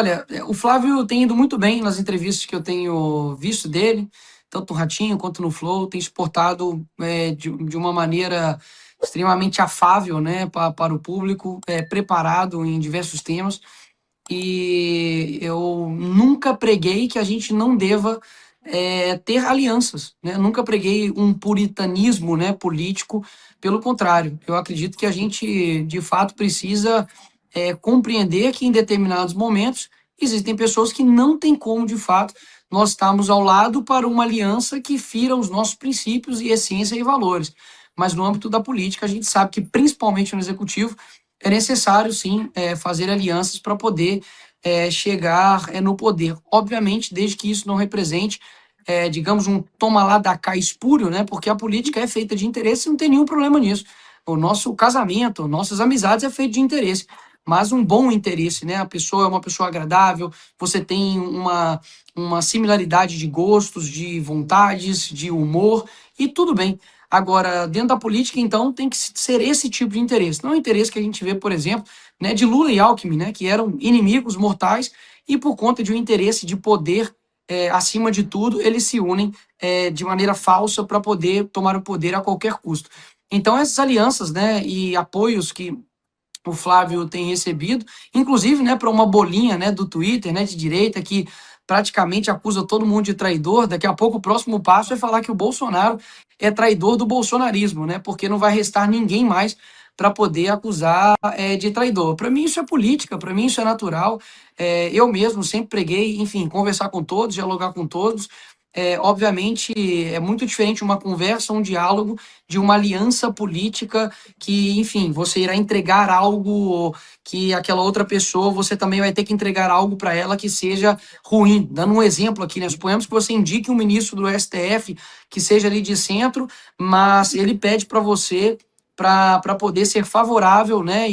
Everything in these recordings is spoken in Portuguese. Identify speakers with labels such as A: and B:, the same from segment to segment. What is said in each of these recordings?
A: Olha, o Flávio tem ido muito bem nas entrevistas que eu tenho visto dele, tanto no Ratinho quanto no Flow, tem se portado de uma maneira extremamente afável, né, para o público, preparado em diversos temas. E eu nunca preguei que a gente não deva ter alianças, né? Nunca preguei um puritanismo, né, político. Pelo contrário, eu acredito que a gente, de fato, precisa compreender que em determinados momentos existem pessoas que não tem como, de fato, nós estarmos ao lado para uma aliança que fira os nossos princípios e essência e valores. Mas no âmbito da política, a gente sabe que, principalmente no executivo, é necessário, sim, fazer alianças para poder chegar no poder. Obviamente, desde que isso não represente, digamos, um toma lá da cá espúrio, né? Porque a política é feita de interesse e não tem nenhum problema nisso. O nosso casamento, nossas amizades é feito de interesse, mas um bom interesse, né? A pessoa é uma pessoa agradável, você tem uma similaridade de gostos, de vontades, de humor, e tudo bem. Agora, dentro da política, então, tem que ser esse tipo de interesse. Não é o interesse que a gente vê, por exemplo, né, de Lula e Alckmin, né, que eram inimigos mortais e por conta de um interesse de poder acima de tudo, eles se unem de maneira falsa para poder tomar o poder a qualquer custo. Então, essas alianças, né, e apoios que o Flávio tem recebido, inclusive, né, para uma bolinha, né, do Twitter, né, de direita, que praticamente acusa todo mundo de traidor. Daqui a pouco o próximo passo é falar que o Bolsonaro é traidor do bolsonarismo, né, porque não vai restar ninguém mais para poder acusar de traidor. Para mim isso é política, para mim isso é natural. Eu mesmo sempre preguei, enfim, conversar com todos, dialogar com todos. Obviamente é muito diferente uma conversa, um diálogo, de uma aliança política que, enfim, você irá entregar algo que aquela outra pessoa, você também vai ter que entregar algo para ela que seja ruim. Dando um exemplo aqui, né? Suponhamos que você indique um ministro do STF que seja ali de centro, mas ele pede para você para poder ser favorável, né,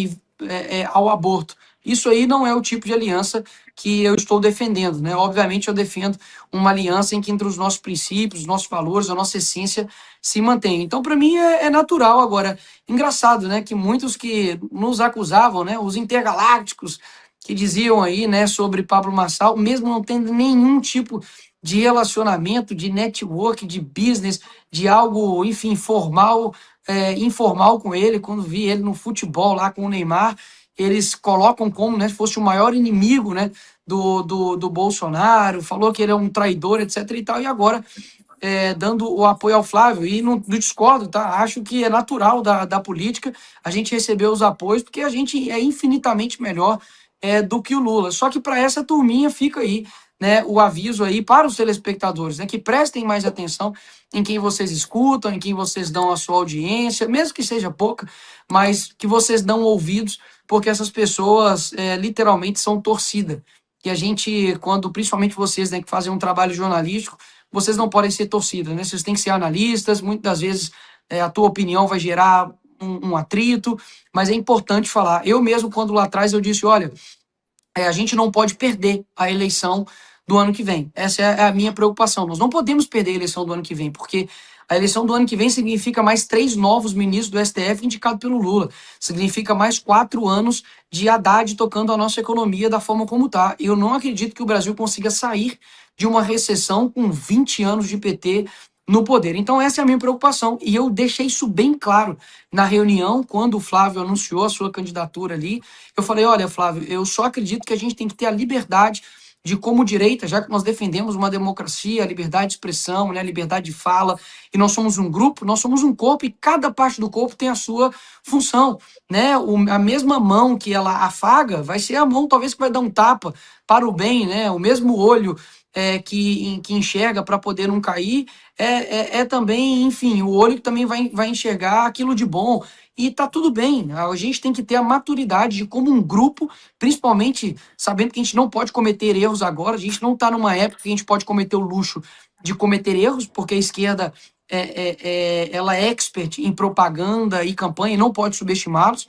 A: ao aborto. Isso aí não é o tipo de aliança que eu estou defendendo, né? Obviamente eu defendo uma aliança em que entre os nossos princípios, os nossos valores, a nossa essência se mantém. Então, para mim, é natural. Agora, engraçado, né, que muitos que nos acusavam, né, os intergalácticos, que diziam aí, né, sobre Pablo Marçal, mesmo não tendo nenhum tipo de relacionamento, de network, de business, de algo, enfim, formal, informal com ele, quando vi ele no futebol lá com o Neymar, eles colocam como, né, se fosse o maior inimigo, né, do Bolsonaro, falou que ele é um traidor, etc e tal, e agora dando o apoio ao Flávio, e não discordo, tá? Acho que é natural da política a gente receber os apoios, porque a gente é infinitamente melhor do que o Lula. Só que para essa turminha fica aí, né, o aviso aí para os telespectadores, né, que prestem mais atenção em quem vocês escutam, em quem vocês dão a sua audiência, mesmo que seja pouca, mas que vocês dão ouvidos, porque essas pessoas literalmente são torcida. E a gente, quando, principalmente vocês, né, que fazem um trabalho jornalístico, vocês não podem ser torcida, né? Vocês têm que ser analistas, muitas das vezes a tua opinião vai gerar um atrito, mas é importante falar. Eu mesmo, quando lá atrás eu disse, olha, a gente não pode perder a eleição do ano que vem. Essa é a minha preocupação. Nós não podemos perder a eleição do ano que vem, porque a eleição do ano que vem significa mais 3 novos ministros do STF indicados pelo Lula. Significa mais 4 anos de Haddad tocando a nossa economia da forma como está. Eu não acredito que o Brasil consiga sair de uma recessão com 20 anos de PT no poder. Então essa é a minha preocupação, e eu deixei isso bem claro na reunião, quando o Flávio anunciou a sua candidatura ali. Eu falei, olha, Flávio, eu só acredito que a gente tem que ter a liberdade de, como direita, já que nós defendemos uma democracia, a liberdade de expressão, né, a liberdade de fala, e nós somos um grupo, nós somos um corpo, e cada parte do corpo tem a sua função, né? A mesma mão que ela afaga vai ser a mão, talvez, que vai dar um tapa para o bem, né? O mesmo olho que enxerga para poder não cair, também, enfim, o olho que também vai enxergar aquilo de bom. E tá tudo bem, a gente tem que ter a maturidade de, como um grupo, principalmente sabendo que a gente não pode cometer erros agora, a gente não está numa época que a gente pode cometer o luxo de cometer erros, porque a esquerda ela é expert em propaganda e campanha e não pode subestimá-los.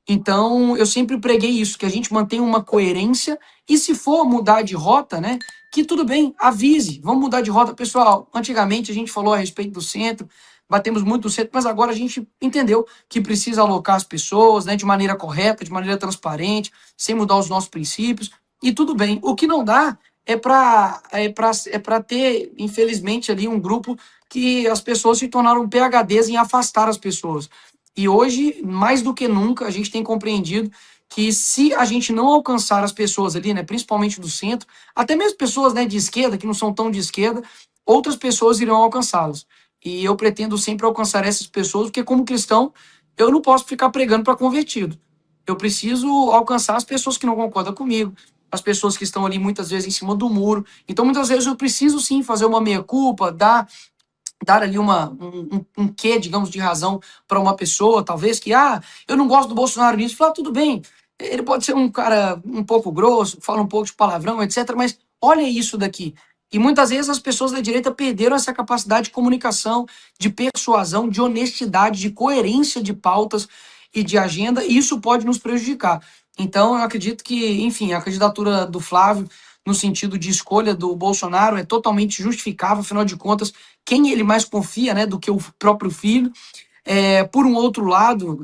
A: Então, eu sempre preguei isso, que a gente mantenha uma coerência, e se for mudar de rota, né, que tudo bem, avise, vamos mudar de rota. Pessoal, antigamente a gente falou a respeito do centro, batemos muito no centro, mas agora a gente entendeu que precisa alocar as pessoas, né, de maneira correta, de maneira transparente, sem mudar os nossos princípios. e tudo bem. O que não dá é para ter, infelizmente, ali um grupo que as pessoas se tornaram PhDs em afastar as pessoas. E hoje, mais do que nunca, a gente tem compreendido que se a gente não alcançar as pessoas ali, né, principalmente do centro, até mesmo pessoas, né, de esquerda, que não são tão de esquerda, outras pessoas irão alcançá-las. E eu pretendo sempre alcançar essas pessoas, porque como cristão, eu não posso ficar pregando para convertido. Eu preciso alcançar as pessoas que não concordam comigo, as pessoas que estão ali muitas vezes em cima do muro. Então, muitas vezes eu preciso sim fazer uma meia-culpa, dar ali um quê, digamos, de razão para uma pessoa, talvez, que, eu não gosto do Bolsonaro nisso. Falar, tudo bem, ele pode ser um cara um pouco grosso, fala um pouco de palavrão, etc., mas olha isso daqui. E muitas vezes as pessoas da direita perderam essa capacidade de comunicação, de persuasão, de honestidade, de coerência de pautas e de agenda, e isso pode nos prejudicar. Então, eu acredito que, enfim, a candidatura do Flávio, no sentido de escolha do Bolsonaro, é totalmente justificável, afinal de contas, quem ele mais confia, né, do que o próprio filho. Por um outro lado,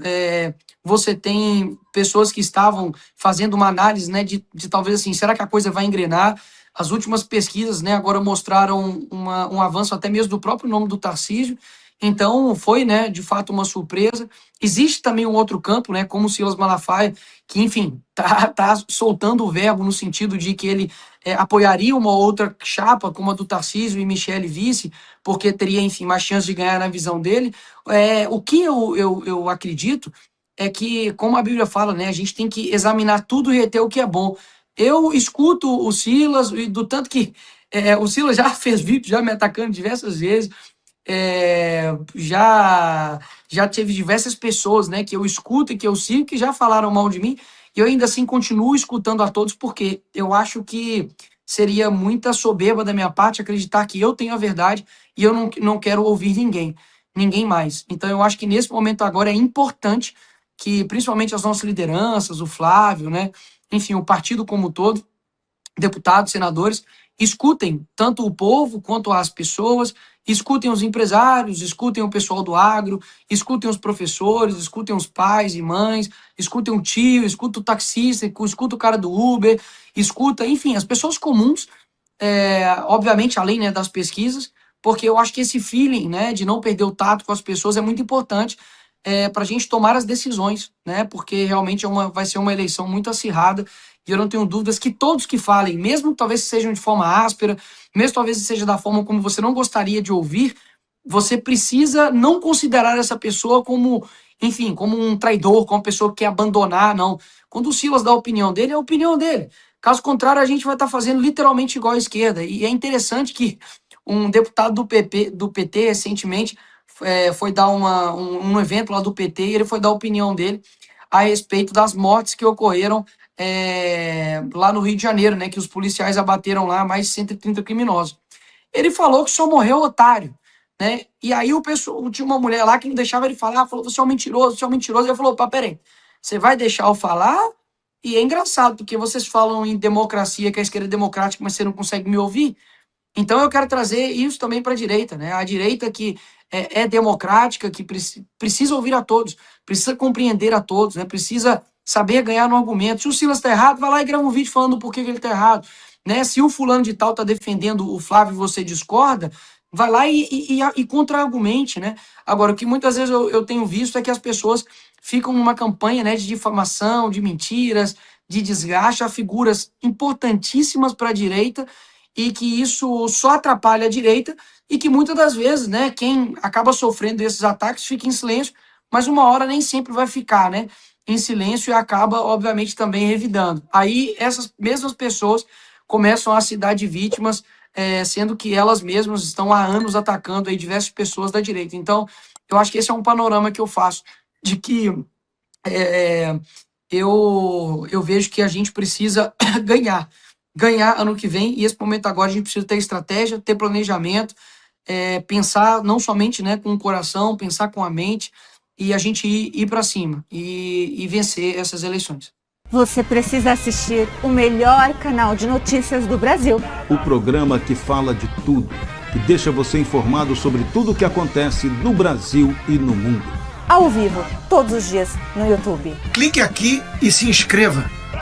A: você tem pessoas que estavam fazendo uma análise, né, de talvez assim, será que a coisa vai engrenar? As últimas pesquisas, né, agora mostraram um avanço até mesmo do próprio nome do Tarcísio. Então, foi, né, de fato, uma surpresa. Existe também um outro campo, né, como o Silas Malafaia, que, enfim, tá soltando o verbo no sentido de que ele apoiaria uma outra chapa, como a do Tarcísio e Michele vice, porque teria, enfim, mais chance de ganhar na visão dele. O que eu acredito é que, como a Bíblia fala, né, a gente tem que examinar tudo e reter o que é bom. Eu escuto o Silas, e do tanto que o Silas já fez vídeo, já me atacando diversas vezes, já teve diversas pessoas, né, que eu escuto e que eu sigo, que já falaram mal de mim, e eu ainda assim continuo escutando a todos, porque eu acho que seria muita soberba da minha parte acreditar que eu tenho a verdade e eu não quero ouvir ninguém mais. Então eu acho que nesse momento agora é importante que, principalmente as nossas lideranças, o Flávio, né, enfim, o partido como um todo, deputados, senadores, escutem tanto o povo quanto as pessoas, escutem os empresários, escutem o pessoal do agro, escutem os professores, escutem os pais e mães, escutem o tio, escutem o taxista, escutem o cara do Uber, escuta, enfim, as pessoas comuns, obviamente, além, né, das pesquisas, porque eu acho que esse feeling, né, de não perder o tato com as pessoas é muito importante para a gente tomar as decisões, né, porque realmente vai ser uma eleição muito acirrada. E eu não tenho dúvidas que todos que falem, mesmo talvez sejam de forma áspera, mesmo talvez seja da forma como você não gostaria de ouvir, você precisa não considerar essa pessoa como, enfim, como um traidor, como uma pessoa que quer abandonar, não. Quando o Silas dá a opinião dele, é a opinião dele. Caso contrário, a gente vai estar fazendo literalmente igual à esquerda. E é interessante que um deputado do PT recentemente foi dar um evento lá do PT e ele foi dar a opinião dele a respeito das mortes que ocorreram lá no Rio de Janeiro, né, que os policiais abateram lá mais de 130 criminosos. Ele falou que só morreu otário, né? E aí tinha uma mulher lá que não deixava ele falar, falou, você é um mentiroso, você é um mentiroso. Ele falou, peraí, você vai deixar eu falar? E é engraçado, porque vocês falam em democracia, que a esquerda é democrática, mas você não consegue me ouvir. Então eu quero trazer isso também para a direita, né? A direita que é democrática, que precisa ouvir a todos, precisa compreender a todos, né? Precisa saber ganhar no argumento. Se o Silas está errado, vai lá e grava um vídeo falando por que ele está errado, né? Se o fulano de tal está defendendo o Flávio e você discorda, vai lá e contra-argumente, né? Agora, o que muitas vezes eu tenho visto é que as pessoas ficam numa campanha, né, de difamação, de mentiras, de desgaste a figuras importantíssimas para a direita, e que isso só atrapalha a direita e que muitas das vezes, né, quem acaba sofrendo esses ataques fica em silêncio, mas uma hora nem sempre vai ficar, né, em silêncio e acaba, obviamente, também revidando. Aí essas mesmas pessoas começam a se dar de vítimas, sendo que elas mesmas estão há anos atacando aí diversas pessoas da direita. Então, eu acho que esse é um panorama que eu faço, de que eu vejo que a gente precisa ganhar ano que vem, e esse momento agora a gente precisa ter estratégia, ter planejamento, pensar não somente, né, com o coração, pensar com a mente, e a gente ir para cima e vencer essas eleições.
B: Você precisa assistir o melhor canal de notícias do Brasil.
C: O programa que fala de tudo, que deixa você informado sobre tudo o que acontece no Brasil e no mundo.
B: Ao vivo, todos os dias, no YouTube.
D: Clique aqui e se inscreva.